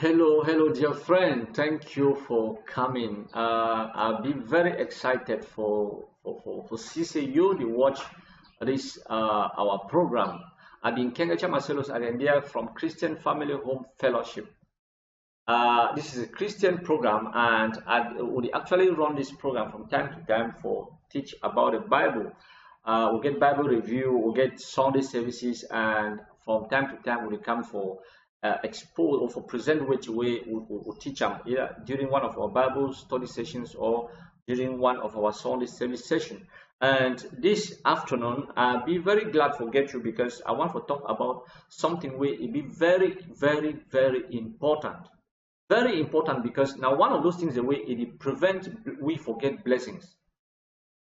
Hello, dear friend. Thank you for coming. I'll be very excited for CCU to watch this our program. I've been Kengacha Marcellus Arendia from Christian Family Home Fellowship. This is a Christian program, and we actually run this program from time to time for teach about the Bible. We'll get Bible review, we'll get Sunday services, and from time to time we'll come for expose or for present which way we'll teach them either during one of our Bible study sessions or during one of our Sunday service session. And this afternoon, I'll be very glad to get you because I want to talk about something where it be very important. Very important because now one of those things the way it prevent we forget blessings.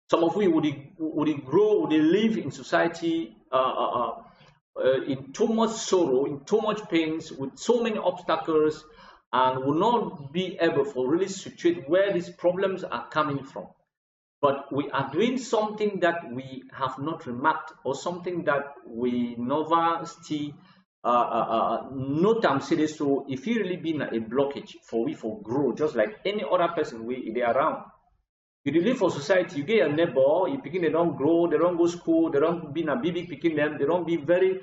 Some of we would grow, would live in society in too much sorrow, in too much pains, with so many obstacles, and will not be able to really situate where these problems are coming from. But we are doing something that we have not remarked, or something that we never see. No time say this. So if you really been a blockage for we for grow, just like any other person they around. You live for society, you get a neighbor, you picking, they don't grow, they don't go school, they don't be a baby picking them, they don't be very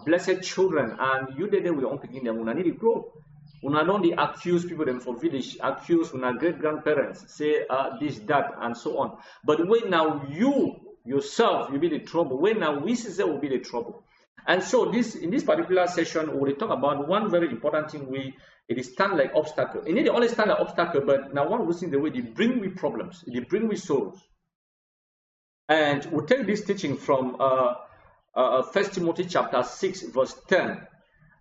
blessed children, and you there we don't picking them, when I need to grow. When I don't accuse people them for village, accuse when our great grandparents say this, that, and so on. But when now you yourself you be the trouble, when now we say will be the trouble. And so in this particular session, we will talk about one very important thing it is stand like obstacle. It need to only stand like obstacle, but now one losing the way they bring me problems, they bring me sorrows. And we'll take this teaching from 1 Timothy chapter 6, verse 10,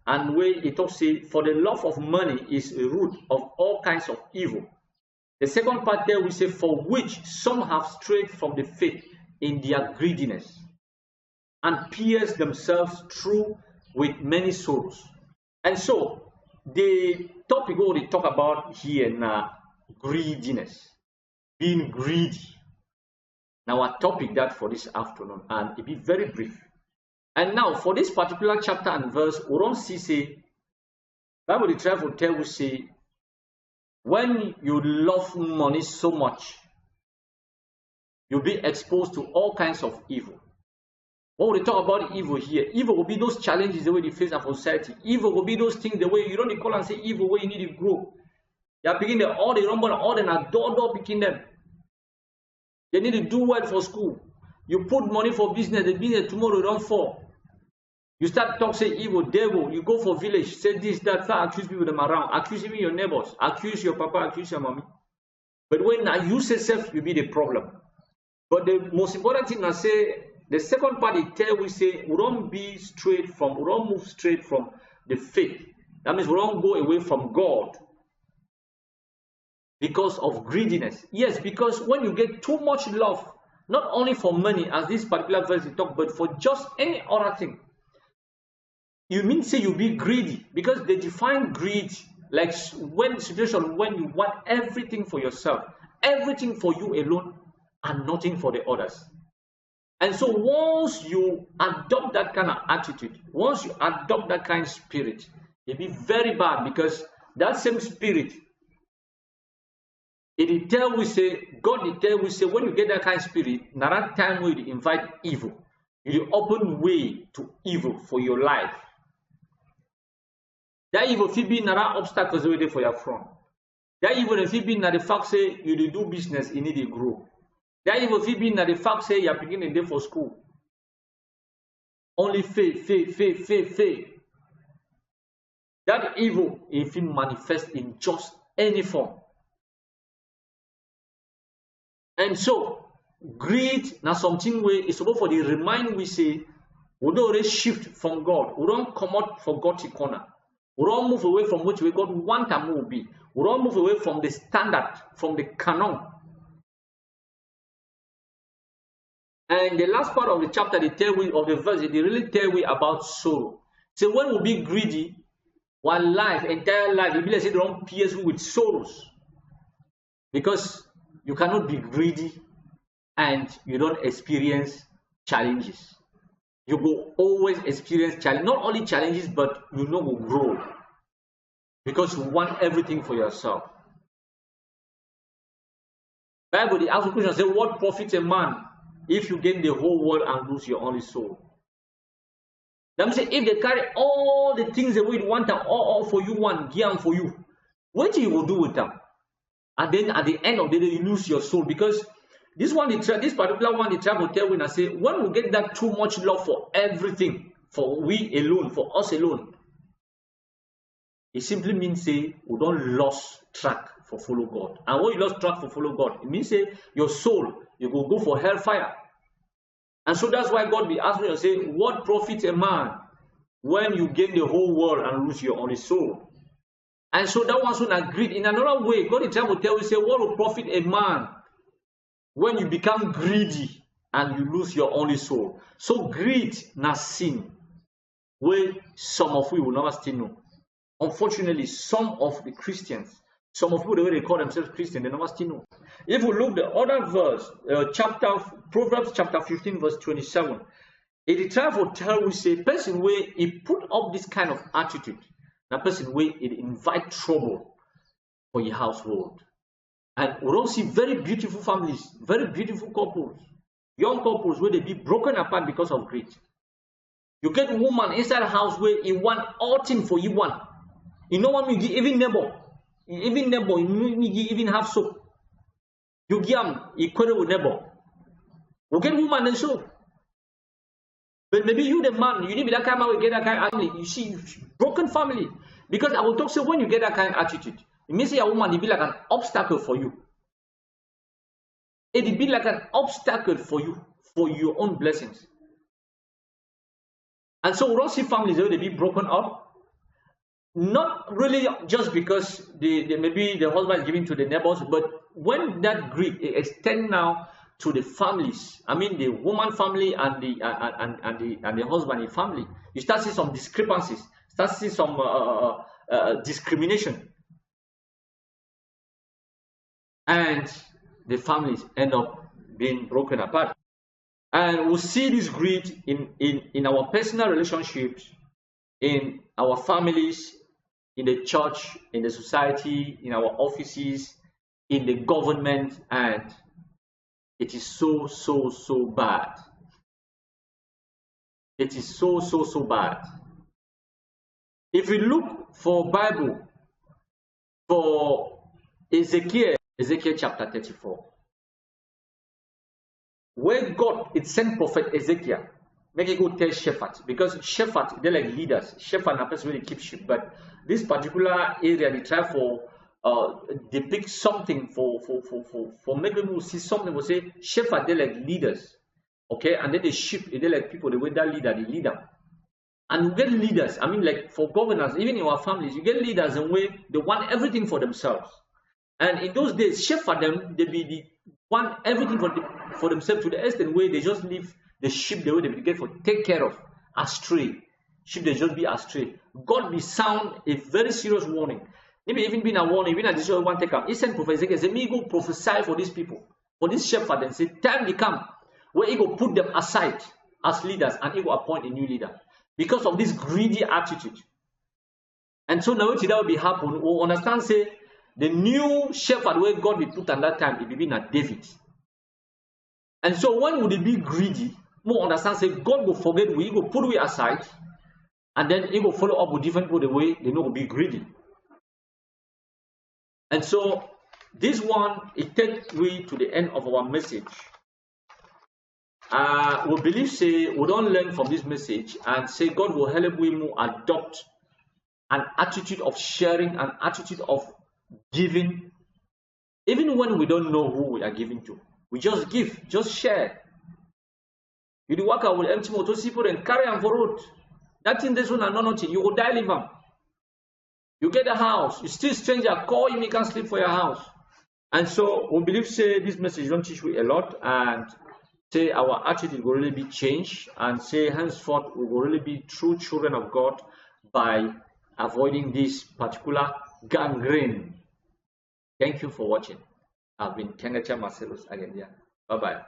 and where it talks say, for the love of money is a root of all kinds of evil. The second part there we say, for which some have strayed from the faith in their greediness, and pierced themselves through with many sorrows. And so the topic we talk about here now, greediness, being greedy. Now our topic that for this afternoon, and it be very brief. And now for this particular chapter and verse, we don't see say, Bible the travel tell we say, when you love money so much, you'll be exposed to all kinds of evil. When we talk about evil here, evil will be those challenges the way they face our society. Evil will be those things the way you don't call and say evil where you need to grow. You are beginning all the rumble, all the door picking them. They need to do well for school. You put money for business, the business tomorrow don't fall. You start talk say evil, devil, you go for village, say this, that, accuse people them around, accuse even your neighbors, accuse your papa, accuse your mommy. But when now you say self, you be the problem. But the most important thing I say, the second part it tell we say we don't move straight from the faith. That means we don't go away from God because of greediness. Yes, because when you get too much love, not only for money as this particular verse we talk, but for just any other thing, you mean say you be greedy, because they define greed like when situation when you want everything for yourself, everything for you alone, and nothing for the others. And so once you adopt that kind of attitude, once you adopt that kind of spirit, it be very bad, because that same spirit, it tell we say, God it tell we say, when you get that kind of spirit, now that time where you invite evil, you open way to evil for your life. That evil will be another obstacles waiting for your front. That evil will be the fact say you do business, you need to grow. That evil will be the fact say you are beginning day for school. Only faith. That evil, if it manifests in just any form. And so, greed, now something where it's supposed for the remind we say, we don't already shift from God. We don't come out for God's corner. We don't move away from which way God want to move be. We don't move away from the standard, from the canon. And the last part of the chapter, they tell we of the verse, they really tell we about sorrow. So when we be greedy, one life, entire life, it be like say they don't pierce you with sorrows. Because you cannot be greedy and you don't experience challenges. You will always experience challenge, not only challenges, but you know will grow. because you want everything for yourself. Bible, the answer question says, what profits a man if you gain the whole world and lose your only soul? That means if they carry all the things away you want them all for you, want give them for you, what do you will do with them? And then at the end of the day, you lose your soul. Because this particular one, the tribe will tell you and say, when we get that too much love for everything, for we alone, for us alone, it simply means say we don't lose track for follow God. And when you lost track for follow God, it means say your soul, you will go for hellfire. And so that's why God be asking you and say, what profits a man when you gain the whole world and lose your only soul? And so that one soon agreed. In another way, God is trying to tell you, say, what will profit a man when you become greedy and you lose your only soul? So greed na sin, where some of you will never still know. Unfortunately, some of the Christians, some of people, the way they call themselves Christian, they never still know. If we look the other verse, Proverbs chapter 15, verse 27, it tries to tell you, say, person where he put up this kind of attitude, that person where it invite trouble for your household. And we don't see very beautiful families, very beautiful couples, young couples where they be broken apart because of greed. You get a woman inside a house where he want all things for you want. You know what I mean? Even neighbor, you even have soap. You give them equal with neighbor. You get a woman and so. But maybe you the man, you need be that kind of man, get that kind of family. You see, broken family. Because I will talk, so when you get that kind of attitude, it means a woman, it be like an obstacle for you. It be like an obstacle for you, for your own blessings. And so we don't see families where they be broken up. Not really just because maybe the husband is giving to the neighbors, but when that greed extends now to the families, I mean the woman family and the husband family, you start seeing some discrepancies, start seeing some discrimination, and the families end up being broken apart. And we'll see this greed in our personal relationships, in our families, in the church, in the society, in our offices, in the government, and it is so bad. It is so bad. If we look for Bible, for Ezekiel chapter 34, where God, it sent prophet Ezekiel, make it go tell shepherd, because shepherd, they're like leaders. Shepherd are person really keep sheep, but this particular area they try for depict something for making people see something. We say shepherd, they're like leaders, okay, and then the sheep, they're like people. The way that leader, they lead them, and you get leaders. I mean, like for governors, even in our families, you get leaders in way they want everything for themselves. And in those days, shepherd them, they want everything for themselves to the extent where they just leave the sheep the way they get for take care of astray. Sheep they just be astray. God be sound a very serious warning. Maybe even been a warning, even a decision one take up. He sent Prophet Ezekiel, say, me go prophesy for these people, for this shepherd, and say, time will come where he go put them aside as leaders and he will appoint a new leader because of this greedy attitude. And so now that will be happen, we'll understand, say, the new shepherd where God will put at that time, it will be at David. And so when would it be greedy? More understand, say, God will forget we, he will put we aside, and then he will follow up with different people the way they know will be greedy. And so this one, it takes we to the end of our message. We believe, say, we don't learn from this message and say God will help we more adopt an attitude of sharing, an attitude of giving, even when we don't know who we are giving to. We just give, just share. You do work out with empty motor people and carry them for road. That thing, this one, and nothing. You will die, leave them. You get a house, you still stranger, call him, you can sleep for your house. And so we believe, say, this message don't teach we a lot, and say our attitude will really be changed, and say henceforth we will really be true children of God by avoiding this particular gangrene. Thank you for watching. I've been Kengacha Marcellus again. Bye-bye.